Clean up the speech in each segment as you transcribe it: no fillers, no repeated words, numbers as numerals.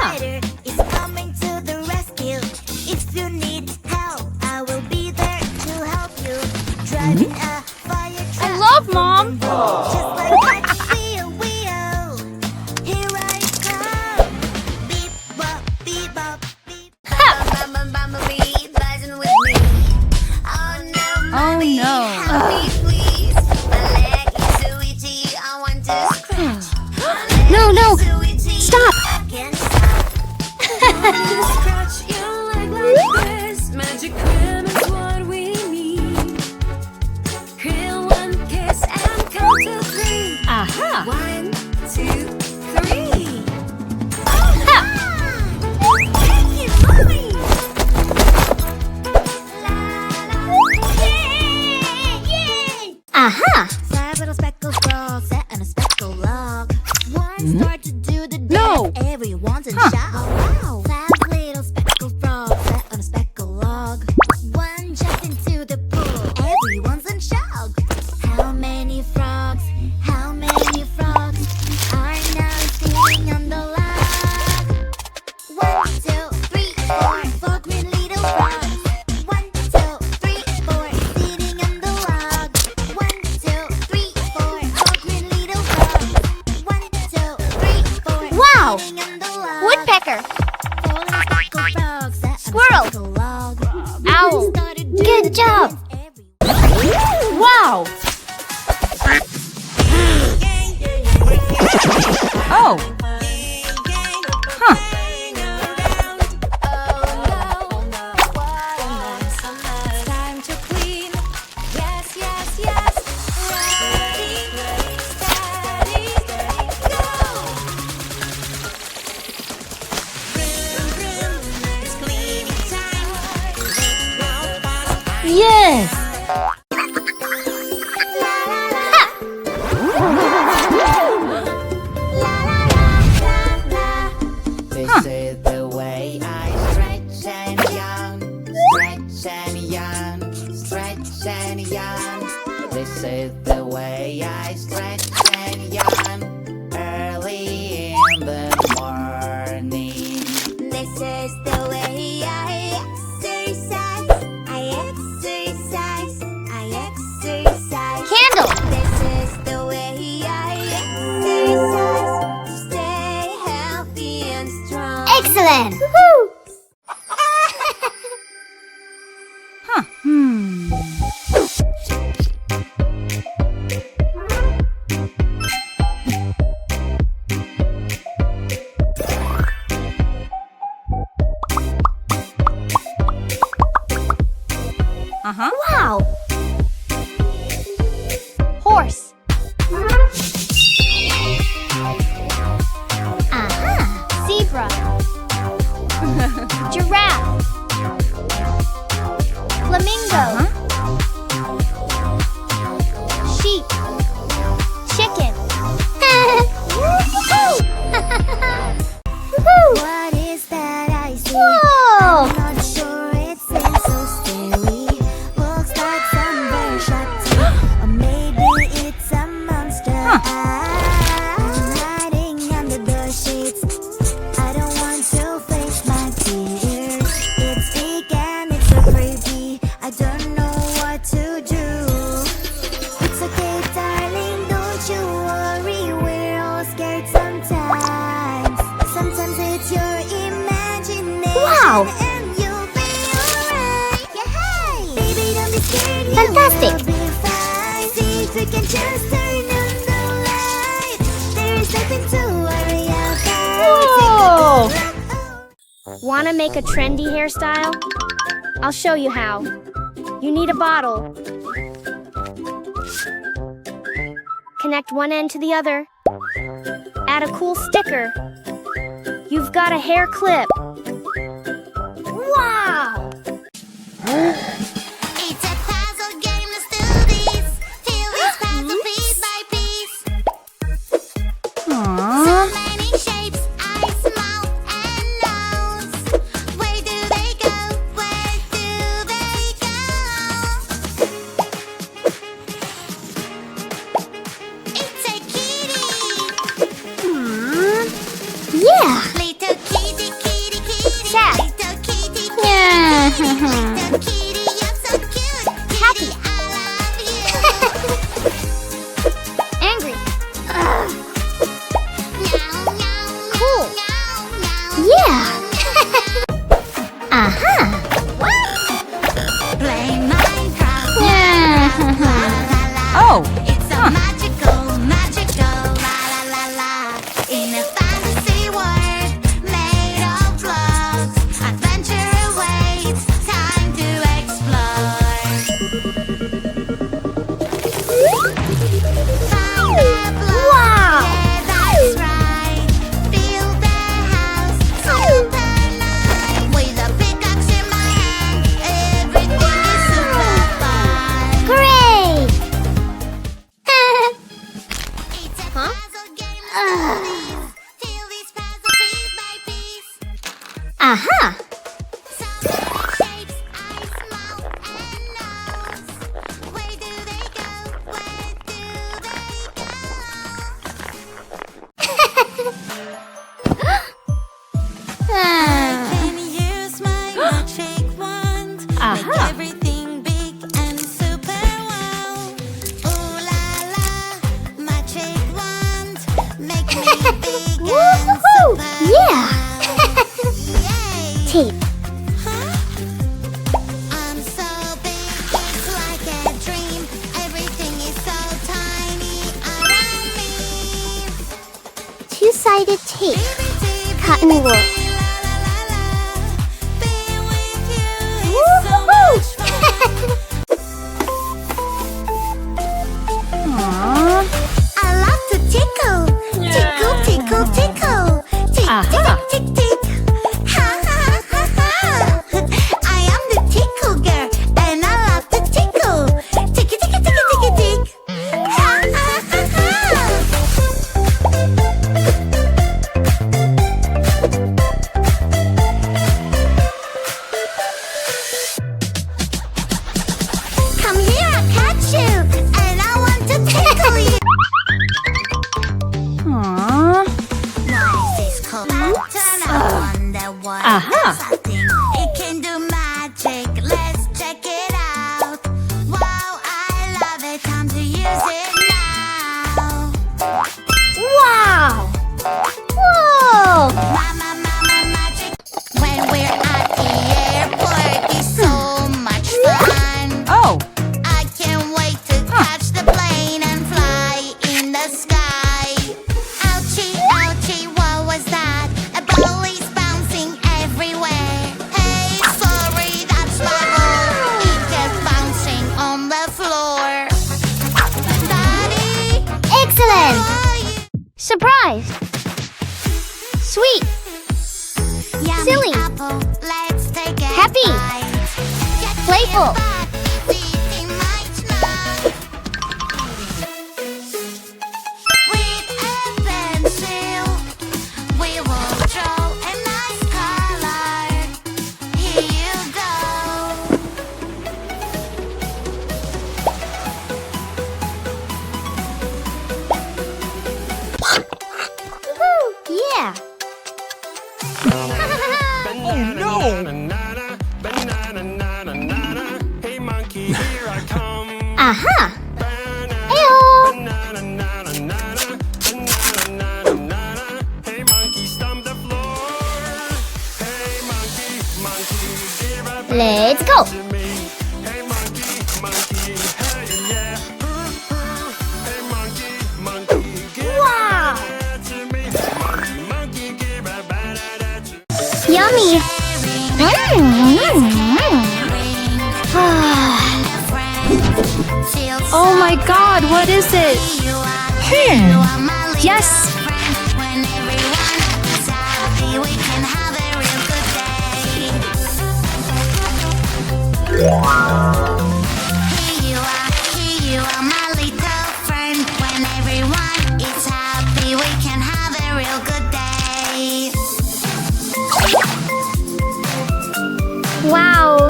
fighter is coming to the rescue. If you need help, I will be there to help you. Driving a fire truck. I love Mom. Just like that. Wheel, wheel. Here I come. Beep, bop, beep, bop, beep. Bumblebee buzzing with me. Oh no, mommy, help me please. My leg is so itchy, I want to scratch. No, no. Stop. Stop. I can't stop. Scratch your leg like this. Magic cream is what we need. Cream one kiss and count to 3. Aha. 1, 2, 3. Thank you, mommy. Yay! Aha. 5 little speckled frogs sat on a speckled log. One started to do the dance. No. Everyone's in shock. Oh, wow. 5 little speckled frogs sat on a speckled log. One jumped into the pool. Everyone's in shock. How many frogs? How many frogs are now sitting on the log? 1, 2, 3, 4. 4 green little frogs. 1, 2, 3, 4. Sitting on the log. 1, 2, 3, 4. 4 green little frogs. 1, 2, 3, 4. Wow. Sitting on the log. Woodpecker. 4 little speckled frogs sat on a Squirrel. speckled log. Owl. Started Good doing the job. dance. Everyone Wow. Oh. Huh. It's time to clean. Yes, yes, yes. Ready, steady, go. Vroom, vroom, it's cleaning time. Yes. This is the way I stretch and yawn, stretch and yawn, stretch and yawn. This is the way I stretch and yawn early in the morning. This is the way I exercise. I exercise. I exercise. Candle. This is the way I exercise to stay healthy and strong. Excellent. Woohoo. Huh. Uh-huh. Wow. Horse. Aha. Zebra. Giraffe. Flamingo. Sheep. Chicken. Woohoo. What is that I see? Whoa. I'm not sure, it seems so scary. Looks like some very sharp teeth. Or maybe it's a monster. I'm hiding under the sheets. I don't want to face my tears. It's big and it's so creepy. I don't know what to do. It's okay, darling, don't you worry. We're all scared sometimes. Sometimes it's your imagination. Wow. And you'll be alright. Yeah, hey. Baby, don't be scared. You Fantastic. will be fine. See if we can just turn on the light. There's nothing to worry about. Whoa. Want to make a trendy hairstyle? I'll show you how. You need a bottle. Connect one end to the other. Add a cool sticker. You've got a hair clip. Wow! It's a puzzle game, let's do this. Feel this puzzle piece by piece. So Aww. many shapes, eyes, mouth, and nose. Where do they go? Where do they go? It's a kitty. Yeah. Little kitty Little kitty, you're so cute. Happy. Kitty, I love you. Angry. Meow, meow, Cool. meow, meow. Yeah. Aha. Play Minecraft. Yeah. La, la, la. Oh. It's a magical, magical la la la la. In a fantasy world made of blocks, adventure awaits, time to explore. Find the block, Wow. yeah that's right. Build the house, super nice. With a pickaxe in my hand, everything is super fun. Great. It's a Huh? puzzle game with these. Till these puzzle piece by piece. Aha. Some shapes, eyes, mouth, and nose. Where do they go? Where do they Can use my magic wand. Aha. Make everything big and super wow. Ooh la la, magic wand. Make me big and Woohoo! super Yeah. Yay! Tape. Huh? I'm so big, it's like a dream. Everything is so tiny around me. Two-sided tape. Cotton wool. La la la la. Being with you is so Woohoo! much fun. Aww. I love to tickle. Tickle, tickle, tickle. Tick, Aha. tick, tick, tick. Ha, ha, ha, ha. I am the tickle girl, and I love to tickle. Ticky, ticky, ticky, ticky, tick. Ha, ha, ha, ha. Come here, I'll catch you, and I want to tickle you. Aww. What is this called? Pattern, I wonder what Aha. it does. I think it can do magic. Let's check it out. Wow, I love it. Time to use it now. Wow. Whoa. Mama, mama, magic. When we're at the airport, it's so much fun. Oh. I can't wait to catch the plane and fly in the sky. Ouchie, ouchie, what was that? A ball is bouncing everywhere. Hey, sorry, that's my ball. It kept bouncing on the floor. Daddy, Excellent. are you Surprise. Sweet. yummy Silly. apple? Let's take a Happy. bite. Get to Playful. your butt, eating my snack. With a pencil, we will draw a nice color. Here you go. Woohoo. Yeah. Hey monkey, here I come. Aha. Ayo. Hey monkey, stomp the floor. Hey monkey, monkey, give a Let's go. to me. Hey monkey, monkey, hey yeah. Hey monkey, monkey, give Wow. a to me. Monkey, monkey, give a banana to me. Yummy. Oh my God, what is it? Yes. When everyone is happy, we can have a real good day. Here you are, my little friend. When everyone is happy, we can have a real good day. Wow.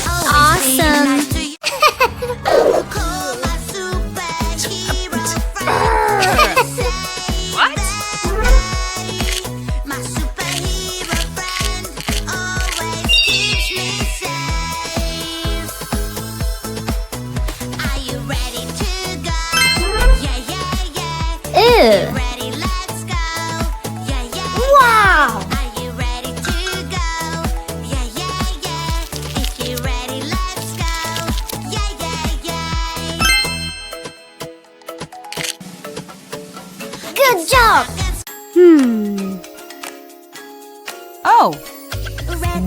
Always be Awesome. nice to you. I will call my superhero friend. Say What? that my superhero friend always keeps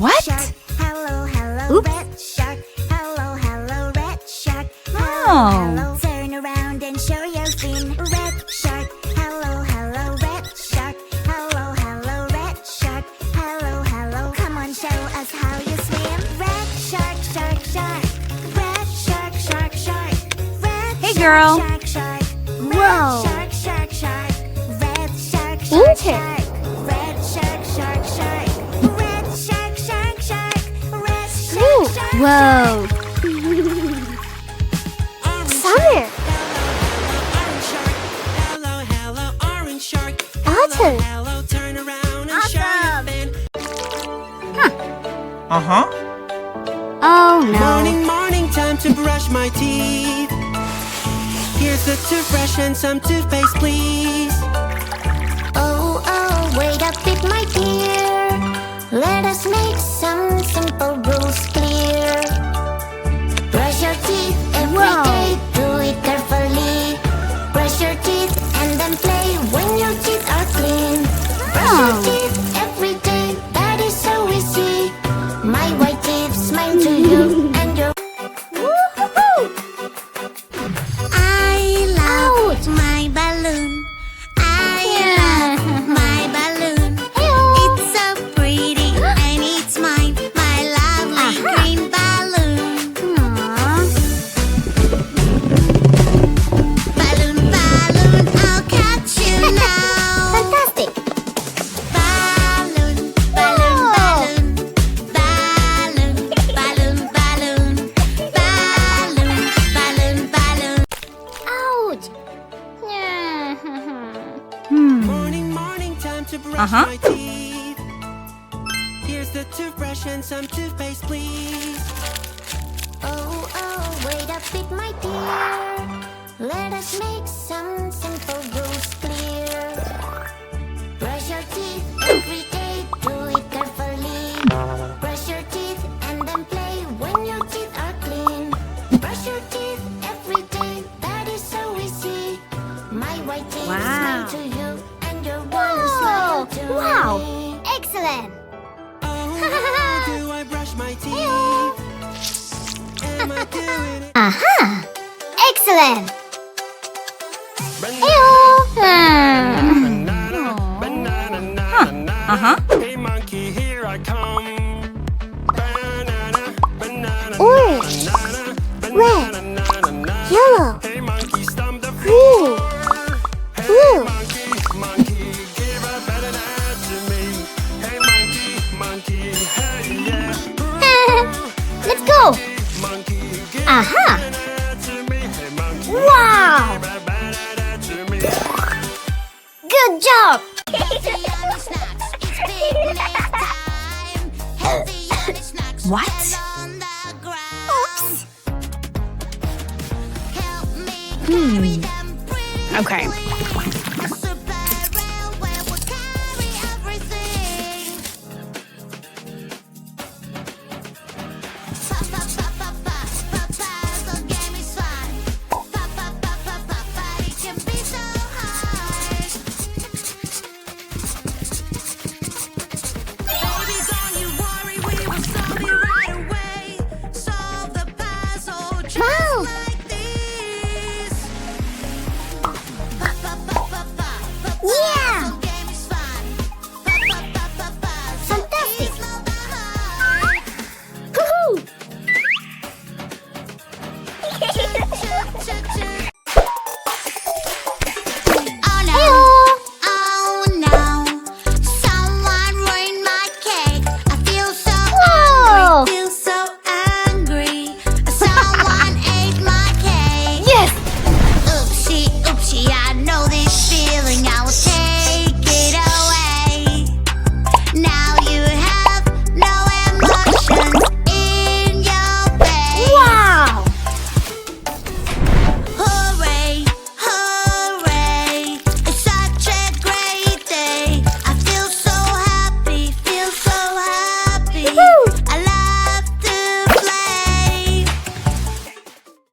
What? Shark. Hello, hello, Oops. red shark. Hello, hello, red shark. Hello, Oh. hello. Turn around and show your fin. Red shark. Hello, hello, red shark. Hello, hello, red shark. Hello, hello. Come on, show us how you swim. Red shark, shark, shark. Red shark, shark, shark. Red Hey, shark, girl. Shark, shark. Red Whoa. shark, shark, shark. Red shark, shark, Okay. shark. Red shark, shark, shark. Red shark, shark, shark. Red Ooh. shark, shark, Whoa. Summer. Hello, hello, orange shark. Awesome. Hello, turn around and show your fin. Uh-huh. Oh no. Morning, morning, time to brush my teeth. Here's the toothbrush and some toothpaste, please. Oh, oh, wait a bit, my dear. Let us make some simple rules clear. Brush your teeth every day, do it carefully. Brush your teeth and then play when your teeth are clean. Brush your teeth every day, that is so easy. My white teeth smile to you and your I love my balloon. I love my balloon. It's so pretty and it's mine, my lovely green balloon. Balloon, balloon, I'll catch you now. Fantastic. Balloon, balloon, balloon. Balloon, balloon, balloon. Balloon, balloon, balloon. Ouch. Morning, morning, time to brush Uh-huh. my teeth. Here's the toothbrush and some toothpaste, please. Oh, oh, wait a bit, my dear. Let us make some simple rules clear. Brush your teeth every day, do it carefully. Brush your teeth and then play when your teeth are clean. Brush your teeth every day, that is so easy. My white teeth smile to you and your one smile to me. Excellent. Oh, how do I brush my teeth? Am I doing it? Aha! Excellent. Uh-huh. Hey monkey, here I come. Banana, banana, Orange. banana, Red. banana, Yellow. Hey monkey, stomp the Green. floor. Hey Blue. monkey, monkey, give a banana to me. Hey monkey, monkey, hey yeah. Let's go. Monkey, give Aha. a banana to me. Hey monkey, Wow. give a banana to me. Good job. What? Oops. Okay.